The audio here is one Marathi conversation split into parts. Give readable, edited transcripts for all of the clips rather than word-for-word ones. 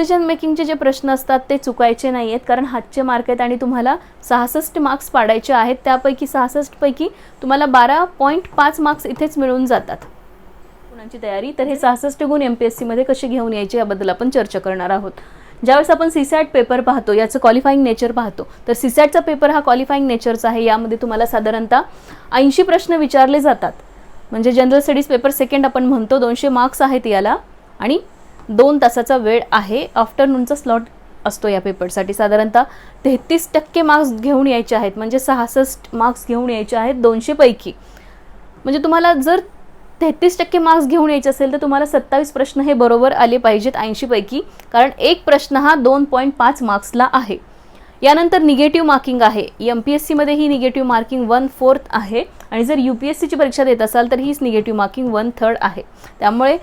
डिसिजन मेकिंगचे जे प्रश्न असतात ते चुकायचे नाही आहेत, कारण हातचे मार्क आहेत आणि तुम्हाला 66 मार्क्स पाडायचे आहेत. त्यापैकी 66 पैकी तुम्हाला 12.5 मार्क्स इथेच मिळून जातात. गुणांची तयारी, तर हे 66 गुण MPSC मध्ये कसे घेऊन यायचे याबद्दल आपण चर्चा करणार आहोत. ज्यावेळेस आपण सीसॅट पेपर पाहतो, याचं क्वालिफाईंग नेचर पाहतो, तर सीसॅटचा पेपर हा क्वालिफाईंग नेचरचा आहे. यामध्ये तुम्हाला साधारणतः 80 प्रश्न विचारले जातात. म्हणजे जनरल स्टडीज पेपर सेकंड आपण म्हणतो. 200 मार्क्स आहेत याला आणि 2 तासाचा वेळ आहे. आफ्टरनूनचा स्लॉट असतो या पेपरसाठी. साधारणतः 33% मार्क्स घेऊन यायचे आहेत, म्हणजे 66 मार्क्स घेऊन यायचे आहेत 200 पैकी. म्हणजे तुम्हाला जर 33% मार्क्स घेऊन यायचे असेल तर तुम्हाला 27 प्रश्न हे बरोबर आले पाहिजेत 80 पैकी, कारण एक प्रश्न हा 2.5 मार्क्सला आहे. यानंतर निगेटिव्ह मार्किंग आहे. MPSC मध्ये ही निगेटिव्ह मार्किंग 1/4 आहे आणि जर UPSCची परीक्षा देत असाल तर हीच निगेटिव्ह मार्किंग 1/3 आहे. त्यामुळे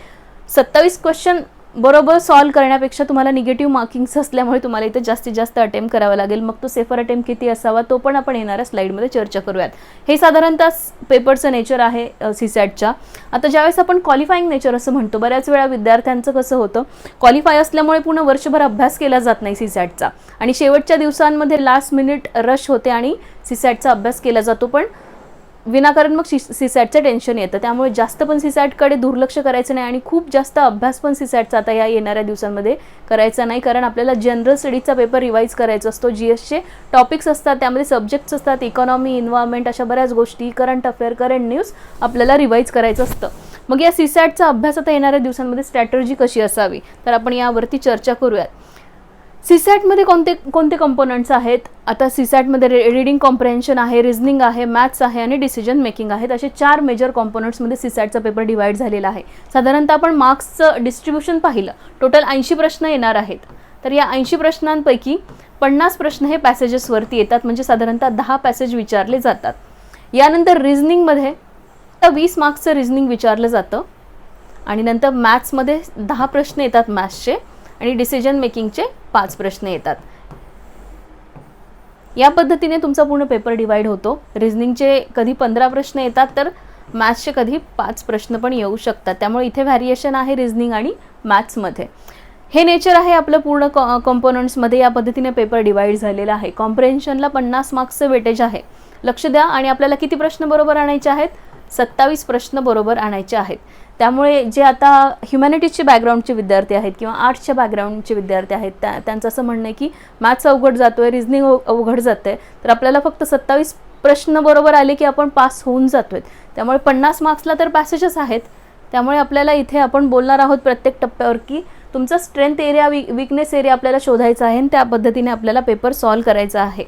27 क्वेश्चन बरोबर सॉल्व करण्यापेक्षा तुम्हाला निगेटिव्ह मार्किंग्स असल्यामुळे तुम्हाला इथे जास्तीत जास्त अटेम्प्ट करावा लागेल. मग तो सेफर अटेम्प्ट किती असावा तो पण आपण येणाऱ्या स्लाईडमध्ये चर्चा करूयात. हे साधारणतः पेपरचं नेचर आहे सीसॅटच्या. आता ज्यावेळेस आपण क्वालिफाईंग नेचर असं म्हणतो, बऱ्याच वेळा विद्यार्थ्यांचं कसं होतं, क्वालिफाय असल्यामुळे पूर्ण वर्षभर अभ्यास केला जात नाही सीसॅटचा आणि शेवटच्या दिवसांमध्ये लास्ट मिनिट रश होते आणि सीसॅटचा अभ्यास केला जातो, पण विनाकारण मग सीसॅटचं टेन्शन येतं. त्यामुळे जास्त पण सीसॅटकडे दुर्लक्ष करायचं नाही आणि खूप जास्त अभ्यास पण सीसॅटचा आता या येणाऱ्या दिवसांमध्ये करायचा नाही, कारण आपल्याला जनरल स्टडीजचा पेपर रिवाईज करायचा असतो. GSचे टॉपिक्स असतात, त्यामध्ये सब्जेक्ट्स असतात, इकॉनॉमी, इन्व्हायरमेंट, अशा बऱ्याच गोष्टी, करंट अफेअर, करंट न्यूज आपल्याला रिवाईज करायचं असतं. मग या सीसॅटचा अभ्यास आता येणाऱ्या दिवसांमध्ये स्ट्रॅटर्जी कशी असावी तर आपण यावरती चर्चा करूयात. सीसॅटमध्ये कोणते कोणते कंपोनंट्स आहेत? आता सीसॅटमध्ये रीडिंग कॉम्प्रेन्शन आहे, रिझनिंग आहे, मॅथ्स आहे आणि डिसिजन मेकिंग आहेत. असे 4 मेजर कॉम्पोनंट्समध्ये सीसॅटचा पेपर डिवाइड झालेला आहे. साधारणतः आपण मार्क्सचं डिस्ट्रीब्युशन पाहिलं, टोटल 80 प्रश्न येणार आहेत. तर या 80 प्रश्नांपैकी 50 प्रश्न हे पॅसेजेसवरती येतात, म्हणजे साधारणतः 10 पॅसेज विचारले जातात. यानंतर रिझनिंगमध्ये 20 मार्क्सचं रिझनिंग विचारलं जातं आणि नंतर मॅथ्समध्ये 10 प्रश्न येतात मॅथ्सचे आणि डिसिजन मेकिंगचे 5 प्रश्न येतात. या पद्धतीने तुमचा पूर्ण पेपर डिवाइड होतो. रिझनिंगचे कधी 15 प्रश्न येतात तर मॅथ्सचे कधी 5 प्रश्न पण येऊ शकतात. त्यामुळे इथे व्हॅरिएशन आहे रिझनिंग आणि मॅथ्समध्ये. हे नेचर आहे आपलं पूर्ण कंपोनंट्समध्ये. या पद्धतीने पेपर डिवाइड झालेला आहे. कॉम्प्रेन्शनला 50 मार्क्सचं वेटेज आहे. लक्ष द्या. आणि आपल्याला किती प्रश्न बरोबर आणायचे आहेत? 27 प्रश्न बरोबर आणायचे आहेत. त्यामुळे जे आता ह्युमॅनिटीजचे बॅकग्राऊंडचे विद्यार्थी आहेत किंवा आर्ट्सच्या बॅकग्राऊंडचे विद्यार्थी आहेत त्यांचं असं म्हणणं आहे की मॅथ्स अवघड जातो आहे, रिझनिंग अवघड जातं आहे, तर आपल्याला फक्त 27 प्रश्न बरोबर आले की आपण पास होऊन जातो आहे. त्यामुळे 50 मार्क्सला तर पॅसेजेस आहेत. त्यामुळे आपल्याला इथे आपण बोलणार आहोत प्रत्येक टप्प्यावर की तुमचा स्ट्रेंथ एरिया, विकनेस एरिया आपल्याला शोधायचा आहे आणि त्या पद्धतीने आपल्याला पेपर सॉल्व करायचा आहे.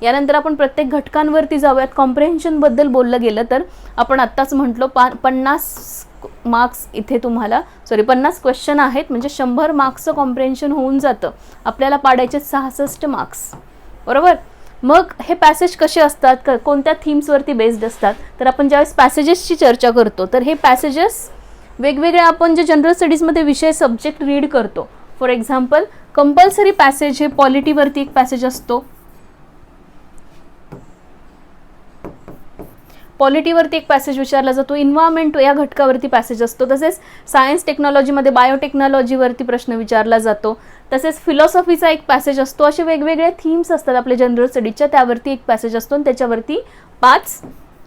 यानंतर आपण प्रत्येक घटकांवरती जाऊयात. कॉम्प्रेन्शनबद्दल बोललं गेलं तर आपण आत्ताच म्हटलो 50 मार्क्स इथे तुम्हाला 50 क्वेश्चन आहेत, म्हणजे 100 मार्क्सचं कॉम्प्रेन्शन होऊन जातं. आपल्याला पाडायचे 66 मार्क्स, बरोबर. मग हे पॅसेज कसे असतात, कोणत्या थीम्सवरती बेस्ड असतात, तर आपण ज्यावेळेस पॅसेजेसची चर्चा करतो तर हे पॅसेजेस वेगवेगळे आपण जे जनरल स्टडीजमध्ये विषय सब्जेक्ट रीड करतो. फॉर एक्झाम्पल कंपल्सरी पॅसेज हे पॉलिटीवरती एक पॅसेज असतो. पॉलिटीवरती एक पॅसेज विचारला जातो. इन्व्हायरमेंट या घटकावरती पॅसेज असतो. तसेच सायन्स टेक्नॉलॉजीमध्ये बायोटेक्नॉलॉजीवरती प्रश्न विचारला जातो. तसेच फिलॉसॉफीचा एक पॅसेज असतो. असे वेगवेगळे थीम्स असतात आपल्या जनरल स्टडीजच्या, त्यावरती एक पॅसेज असतो आणि त्याच्यावरती 5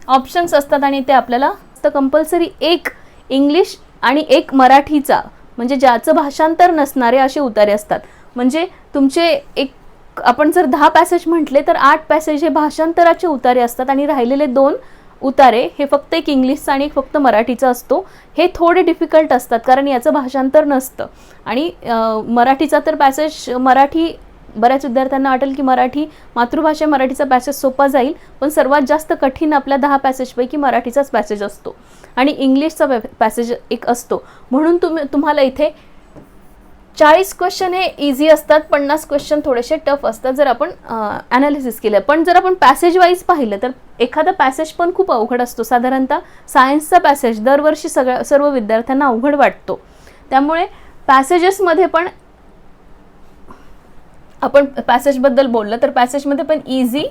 ऑप्शन्स असतात. आणि ते आपल्याला कंपल्सरी एक इंग्लिश आणि एक मराठीचा, म्हणजे ज्याचं भाषांतर नसणारे असे उतारे असतात. म्हणजे तुमचे एक आपण जर 10 पॅसेज म्हटले तर 8 पॅसेज हे भाषांतराचे उतारे असतात आणि राहिलेले 2 उतारे हे फक्त एक इंग्लिशचा आणि एक फक्त मराठीचा असतो. हे थोडे डिफिकल्ट असतात कारण याचं भाषांतर नसतं. आणि मराठीचा तर पॅसेज, मराठी बऱ्याच विद्यार्थ्यांना वाटेल की मराठी मातृभाषा, मराठीचा पॅसेज सोपा जाईल, पण सर्वात जास्त कठीण आपल्या 10 पॅसेजपैकी मराठीचाच पॅसेज असतो आणि इंग्लिशचा पॅसेज एक असतो. म्हणून तुम्हाला इथे 40 क्वेश्चन हे इझी असतात, 50 क्वेश्चन थोडेसे टफ असतात जर आपण ॲनालिसिस केलं. पण जर आपण पॅसेज वाईज पाहिलं तर एखादा पॅसेज पण खूप अवघड असतो. साधारणतः सायन्सचा पॅसेज दरवर्षी सर्व विद्यार्थ्यांना अवघड वाटतो. त्यामुळे पॅसेजेसमध्ये पण आपण पॅसेजबद्दल बोललं तर पॅसेजमध्ये पण इझी,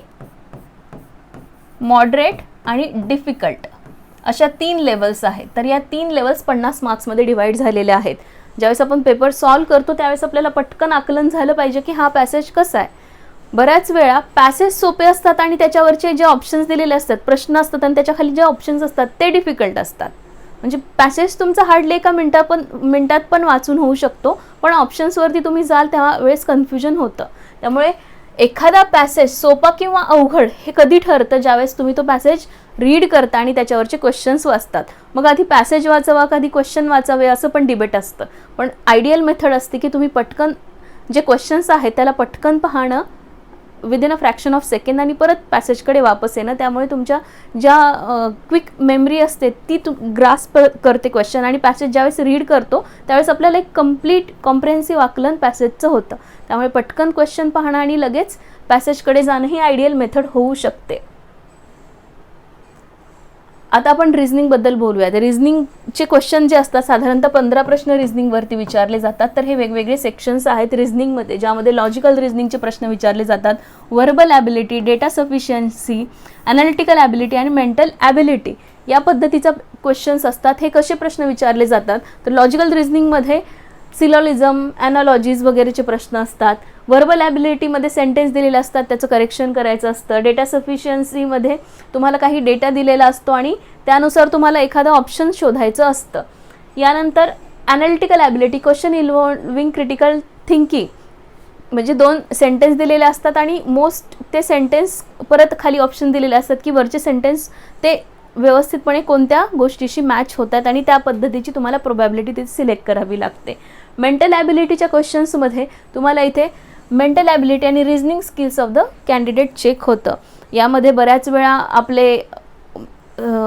मॉडरेट आणि डिफिकल्ट अशा 3 लेवल्स आहेत. तर या 3 लेवल्स 50 मार्क्समध्ये डिवाइड झालेल्या आहेत. ज्यावेळेस आपण पेपर सॉल्व करतो त्यावेळेस आपल्याला पटकन आकलन झालं पाहिजे की हा पॅसेज कसा आहे. बऱ्याच वेळा पॅसेज सोपे असतात आणि त्याच्यावरचे जे ऑप्शन्स दिलेले असतात, प्रश्न असतात आणि त्याच्या खाली जे ऑप्शन्स असतात ते डिफिकल्ट असतात. म्हणजे पॅसेज तुमचा हार्डली एका मिनिटात पण वाचून होऊ शकतो, पण ऑप्शन्सवरती तुम्ही जाल तेव्हा वेळेस कन्फ्युजन होतं. त्यामुळे एखादा पॅसेज सोपा किंवा अवघड हे कधी ठरतं, ज्यावेळेस तुम्ही तो पॅसेज रीड करता आणि त्याच्यावरचे क्वेश्चन्स वाचतात. मग आधी पॅसेज वाचावा कधी क्वेश्चन वाचावे असं पण डिबेट असतं. पण आयडियल मेथड असते की तुम्ही पटकन जे क्वेश्चन्स आहेत त्याला पटकन पाहणं within a fraction of second आणि परत पॅसेजकडे वापस येणं. त्यामुळे तुमच्या ज्या क्विक मेमरी असते ती ग्रास्प करते क्वेश्चन, आणि पॅसेज ज्यावेळेस रीड करतो त्यावेळेस आपल्याला एक कम्प्लीट कॉम्प्रेहेन्सिव्ह आकलन पॅसेजचं होतं. त्यामुळे पटकन क्वेश्चन पाहणं आणि लगेच पॅसेजकडे जाणं ही आयडियल मेथड होऊ शकते. आता आपण रिझनिंगबद्दल बोलूयात. रिझनिंगचे क्वेश्चन जे असतात साधारणतः 15 प्रश्न रिझनिंगवरती विचारले जातात. तर हे वेगवेगळे सेक्शन्स आहेत रिझनिंगमध्ये, ज्यामध्ये लॉजिकल रिझनिंगचे प्रश्न विचारले जातात, verbal ability, data sufficiency, analytical ability आणि मेंटल ॲबिलिटी या पद्धतीचा क्वेश्चन्स असतात. हे कसे प्रश्न विचारले जातात तर लॉजिकल रिझनिंगमध्ये सिलॉलिझम, ॲनालॉजीज वगैरेचे प्रश्न असतात. व्हर्बल ॲबिलिटीमध्ये सेंटेन्स दिलेले असतात, त्याचं करेक्शन करायचं असतं. डेटा सफिशियन्सीमध्ये तुम्हाला काही डेटा दिलेला असतो आणि त्यानुसार तुम्हाला एखादं ऑप्शन शोधायचं असतं. यानंतर analytical ability, question involving critical thinking, म्हणजे 2 सेंटेन्स दिलेले असतात आणि ते सेंटेन्स परत खाली ऑप्शन दिलेले असतात की वरचे सेंटेन्स ते व्यवस्थितपणे कोणत्या गोष्टीशी मॅच होतात आणि त्या पद्धतीची तुम्हाला प्रोबॅबिलिटी तिथे सिलेक्ट करावी लागते. मेंटल ॲबिलिटीच्या क्वेश्चन्समध्ये तुम्हाला इथे मेंटल ॲबिलिटी आणि reasoning skills of the candidate check होतं. यामध्ये बऱ्याच वेळा आपले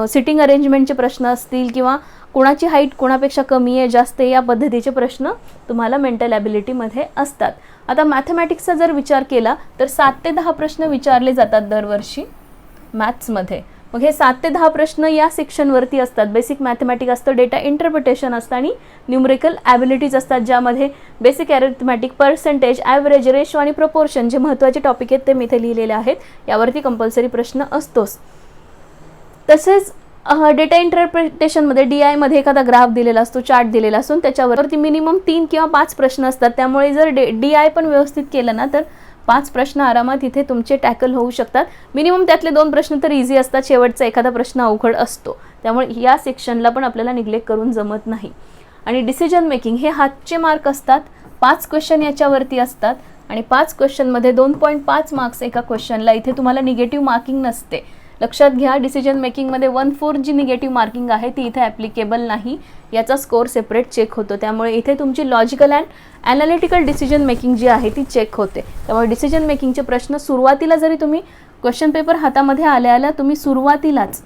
सिटिंग अरेंजमेंटचे प्रश्न असतील किंवा कोणाची हाईट कोणापेक्षा कमी आहे जास्त आहे या पद्धतीचे प्रश्न तुम्हाला मेंटल ॲबिलिटीमध्ये असतात. आता मॅथमॅटिक्सचा जर विचार केला तर 7 ते 10 प्रश्न विचारले जातात दरवर्षी मॅथ्समध्ये. मग हे 7 ते 10 प्रश्न या सेक्शनवरती असतात. बेसिक मॅथमॅटिक असतं, डेटा इंटरप्रिटेशन असतं आणि न्यूमरिकल ॲबिलिटीज असतात, ज्यामध्ये basic arithmetic, percentage, average, ratio आणि प्रपोर्शन जे महत्त्वाचे टॉपिक आहेत ते मी इथे लिहिलेले आहेत. यावरती कंपल्सरी प्रश्न असतोच. तसेच डेटा इंटरप्रिटेशनमध्ये DI एखादा ग्राफ दिलेला असतो, चार्ट दिलेला असतो, त्याच्यावरती मिनिमम 3 किंवा 5 प्रश्न असतात. त्यामुळे जर DI पण व्यवस्थित केलं ना तर 5 प्रश्न आरामात इथे तुमचे टॅकल होऊ शकतात. मिनिमम त्यातले 2 प्रश्न तर इझी असतात, शेवटचा एखादा प्रश्न अवघड असतो. त्यामुळे या सेक्शनला पण आपल्याला निग्लेक्ट करून जमत नाही. आणि डिसिजन मेकिंग हे हातचे मार्क असतात. 5 क्वेश्चन याच्यावरती असतात आणि 5 क्वेश्चनमध्ये 2.5 मार्क्स एका क्वेश्चनला. इथे तुम्हाला निगेटिव्ह मार्किंग नसते. लक्षात घ्या, डिसिजन मेकिंगमध्ये 1/4 जी निगेटिव्ह मार्किंग आहे ती इथे ॲप्लिकेबल नाही. याचा स्कोअर सेपरेट चेक होतो. त्यामुळे इथे तुमची logical and analytical decision making जी आहे ती चेक होते. त्यामुळे डिसिजन मेकिंगचे प्रश्न सुरुवातीला जरी तुम्ही क्वेश्चन पेपर हातामध्ये आल्या तुम्ही सुरुवातीलाच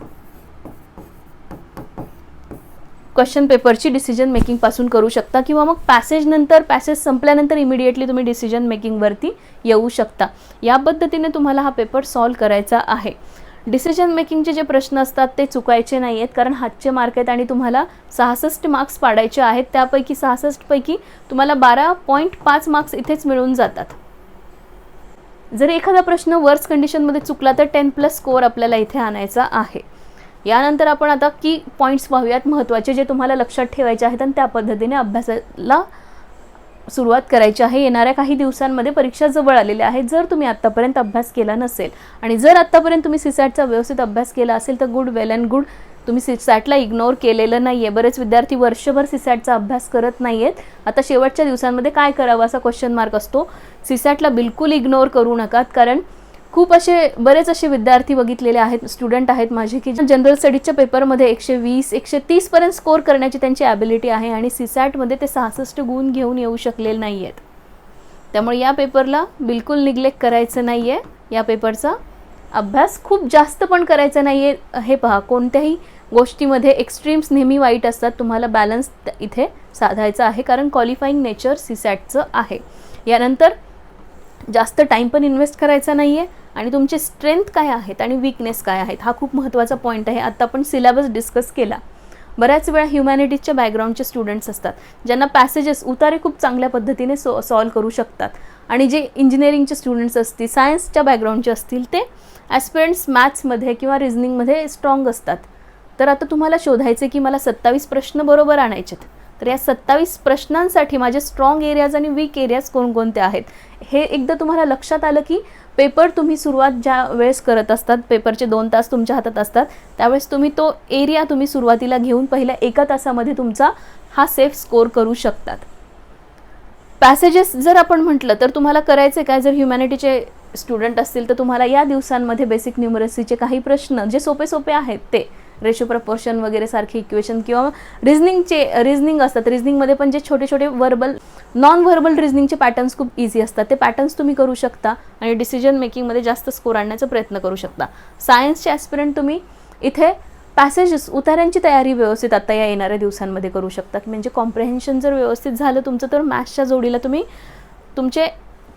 क्वेश्चन पेपरची डिसिजन मेकिंगपासून करू शकता किंवा मग पॅसेज संपल्यानंतर इमिडिएटली तुम्ही डिसिजन मेकिंगवरती येऊ शकता. या पद्धतीने तुम्हाला हा पेपर सॉल्व करायचा आहे. डिसिजन मेकिंगचे जे प्रश्न असतात ते चुकायचे नाही आहेत, कारण हातचे मार्क आहेत आणि तुम्हाला 66 मार्क्स पाडायचे आहेत. त्यापैकी 66 पैकी तुम्हाला 12.5 मार्क्स इथेच मिळून जातात. जर एखादा प्रश्न वर्स कंडिशनमध्ये चुकला तर 10+ स्कोअर आपल्याला इथे आणायचा आहे. यानंतर आपण आता की पॉईंट्स पाहूयात महत्त्वाचे, जे तुम्हाला लक्षात ठेवायचे आहेत आणि त्या पद्धतीने अभ्यासाला सुरुवात करायची आहे. येणाऱ्या काही दिवसांमध्ये परीक्षा जवळ आलेल्या आहेत. जर तुम्ही आत्तापर्यंत अभ्यास केला नसेल आणि जर आत्तापर्यंत तुम्ही सीसॅटचा व्यवस्थित अभ्यास केला असेल तर गुड, वेल अँड गुड. तुम्ही सीसॅटला इग्नोर केलेलं नाही आहे. बरेच विद्यार्थी वर्षभर सीसॅटचा अभ्यास करत नाही आहेत. आता शेवटच्या दिवसांमध्ये काय करावं असा क्वेश्चन मार्क असतो. सीसॅटला बिलकुल इग्नोर करू नका, कारण बरेच असे विद्यार्थी बघितलेले आहेत, स्टुडंट आहेत माझे, की जनरल स्टडीजच्या पेपरमध्ये 120, 130 पर्यंत स्कोअर करण्याची त्यांची ॲबिलिटी आहे आणि सीसॅटमध्ये ते 66 गुण घेऊन येऊ शकलेले नाही आहेत. त्यामुळे या पेपरला बिलकुल निग्लेक्ट करायचं नाही आहे. या पेपरचा अभ्यास खूप जास्त पण करायचा नाही आहे. हे पहा, कोणत्याही गोष्टीमध्ये एक्स्ट्रीम्स नेहमी वाईट असतात. तुम्हाला बॅलन्स इथे साधायचा आहे, कारण क्वालिफाईंग नेचर सीसॅटचं आहे. यानंतर जास्त टाईम पण इन्व्हेस्ट करायचा नाही आहे आणि तुमचे स्ट्रेंथ काय आहेत आणि वीकनेस काय आहेत हा खूप महत्त्वाचा पॉईंट आहे. आता आपण सिलेबस डिस्कस केला. बऱ्याच वेळा ह्युमॅनिटीजच्या बॅकग्राऊंडचे स्टुडंट्स असतात, ज्यांना पॅसेजेस उतारे खूप चांगल्या पद्धतीने सॉल्व करू शकतात, आणि जे इंजिनिअरिंगचे स्टुडंट्स असतील, सायन्सच्या बॅकग्राऊंडचे असतील, ते ॲस्पिरंट्स मॅथ्समध्ये किंवा रिझनिंगमध्ये स्ट्रॉंग असतात. तर आता तुम्हाला शोधायचे की मला 27 प्रश्न बरोबर आणायचेत. तर या 27 प्रश्नांसाठी माझे स्ट्रॉंग एरियाज आणि वीक एरियाज कोणकोणते आहेत हे एकदा तुम्हाला लक्षात आलं की पेपर तुम्ही सुरुवात ज्या वेळेस करत असतात, पेपरचे 2 तास तुमच्या हातात असतात, त्यावेळेस तुम्ही तो एरिया तुम्ही सुरुवातीला घेऊन पहिल्या 1 तासामध्ये तुमचा हा सेफ स्कोर करू शकतात. पॅसेजेस जर आपण म्हटलं तर तुम्हाला करायचे काय, जर ह्युमॅनिटीचे स्टुडंट असतील तर तुम्हाला या दिवसांमध्ये बेसिक न्यूमरसीचे काही प्रश्न जे सोपे सोपे आहेत ते रेशो प्रपोर्शन वगैरे सारखे इक्वेशन किंवा रिझनिंग असतात, रिझनिंगमध्ये पण जे छोटे छोटे वर्बल नॉन व्हर्बल रिझनिंगचे पॅटर्न्स खूप इझी असतात, ते पॅटर्न्स तुम्ही करू शकता आणि डिसिजन मेकिंगमध्ये जास्त स्कोर आणण्याचा प्रयत्न करू शकता. सायन्सचे ॲस्पिरंट तुम्ही इथे पॅसेजेस उतार्यांची तयारी व्यवस्थित आता या येणाऱ्या दिवसांमध्ये करू शकता, म्हणजे कॉम्प्रिहेन्शन जर व्यवस्थित झालं तुमचं तर मॅथ्सच्या जोडीला तुम्ही तुमचे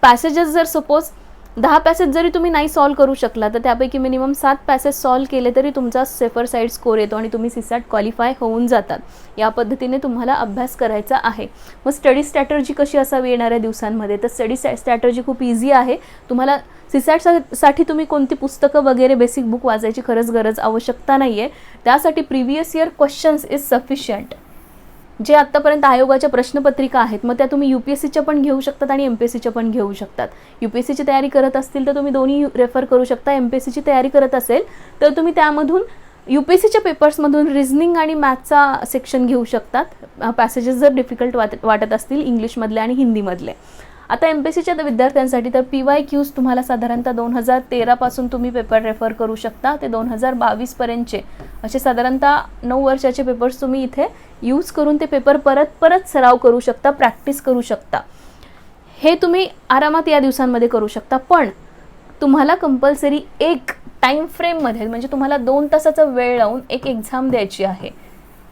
पॅसेजेस जर सपोज 10 पॅसेज जरी तुम्ही नाही सॉल्व करू शकला तर त्यापैकी मिनिमम 7 पॅसेज सॉल्व केले तरी तुमचा सेफर साईड स्कोर येतो आणि तुम्ही सीसॅट क्वालिफाय होऊन जातात. या पद्धतीने तुम्हाला अभ्यास करायचा आहे. मग स्टडी स्ट्रॅटर्जी कशी असावी येणाऱ्या दिवसांमध्ये, तर स्टडी स्ट्रॅटर्जी खूप इझी आहे. तुम्हाला सीसॅटसाठी तुम्ही कोणती पुस्तकं वगैरे बेसिक बुक वाचायची खरंच गरज आवश्यकता नाही आहे. त्यासाठी previous year questions is sufficient. जे आत्तापर्यंत आयोगाच्या प्रश्नपत्रिका आहेत मग त्या तुम्ही UPSCच्या पण घेऊ शकतात आणि MPSCच्या पण घेऊ शकतात. UPSCची तयारी करत असतील तर तुम्ही दोन्ही रेफर करू शकता. MPSCची तयारी करत असेल तर तुम्ही त्यामधून UPSCच्या पेपर्समधून रिझनिंग आणि मॅथचा सेक्शन घेऊ शकतात. पॅसेजेस जर डिफिकल्ट वाटत असतील इंग्लिशमधले आणि हिंदीमधले. आता MPSCच्या विद्यार्थ्यांसाठी तर PYQs तुम्हाला साधारणतः 2013 पासून तुम्ही पेपर रेफर करू शकता ते 2022 पर्यंतचे असे साधारणतः 9 वर्षाचे पेपर्स तुम्ही इथे यूज करून ते पेपर परत सराव करू शकता, प्रॅक्टिस करू शकता. हे तुम्ही आरामात या दिवसांमध्ये करू शकता. पण तुम्हाला कंपल्सरी एक टाईम फ्रेममध्ये म्हणजे तुम्हाला 2 तासाचा वेळ लावून एक एक्झाम द्यायची आहे.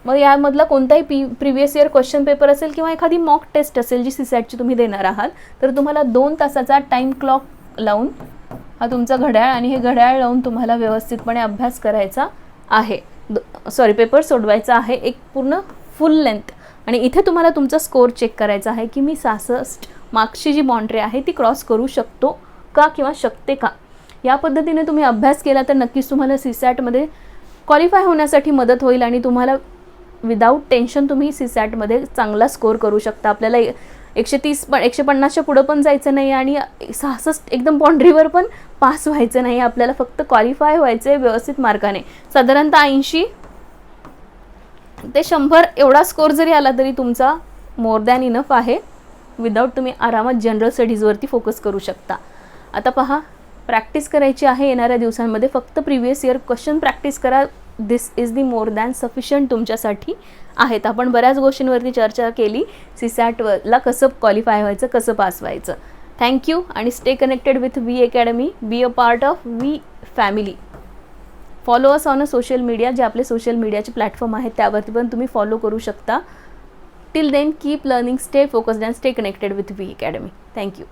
मग यामधला कोणताही प्रिव्हियस इयर क्वेश्चन पेपर असेल किंवा एखादी मॉक टेस्ट असेल जी सीसॅटची तुम्ही देणार आहात तर तुम्हाला 2 तासाचा टाईम क्लॉक लावून हा तुमचा घड्याळ आणि हे घड्याळ लावून तुम्हाला व्यवस्थितपणे अभ्यास करायचा आहे. पेपर सोडवायचा आहे एक पूर्ण फुल लेंथ. आणि इथे तुम्हाला तुमचा स्कोर चेक करायचा आहे की मी 66 मार्क्सची जी बाउंड्री आहे ती क्रॉस करू शकतो का किंवा शकते का. या पद्धतीने तुम्ही अभ्यास केला तर नक्कीच तुम्हाला सीसॅटमध्ये क्वालिफाय होण्यासाठी मदत होईल आणि तुम्हाला विदाऊट टेन्शन तुम्ही सीसॅटमध्ये चांगला स्कोर करू शकता. आपल्याला 150च्या पुढं पण जायचं नाही आणि 66 एकदम बाउंड्रीवर पण पास व्हायचं नाही. आपल्याला फक्त क्वालिफाय व्हायचं आहे व्यवस्थित मार्काने. साधारणतः 80 ते 100 एवढा स्कोर जरी आला तरी तुमचा मोर दॅन इनफ आहे. विदाऊट तुम्ही आरामात जनरल स्टडीजवरती फोकस करू शकता. आता पहा, प्रॅक्टिस करायची आहे येणाऱ्या दिवसांमध्ये. फक्त प्रिव्हियस इयर क्वेश्चन प्रॅक्टिस करा. This is the more than sufficient तुमच्यासाठी आहेत. आपण बऱ्याच गोष्टींवरती चर्चा केली. सीसॅटला कसं क्वालिफाय व्हायचं, कसं पास व्हायचं. थँक्यू आणि stay connected with V academy. Be a part of V family. Follow us on a social media. जे आपले सोशल मीडियाचे प्लॅटफॉर्म आहेत त्यावरती पण तुम्ही फॉलो करू शकता. Till then keep learning, stay focused and stay connected with V academy. Thank you.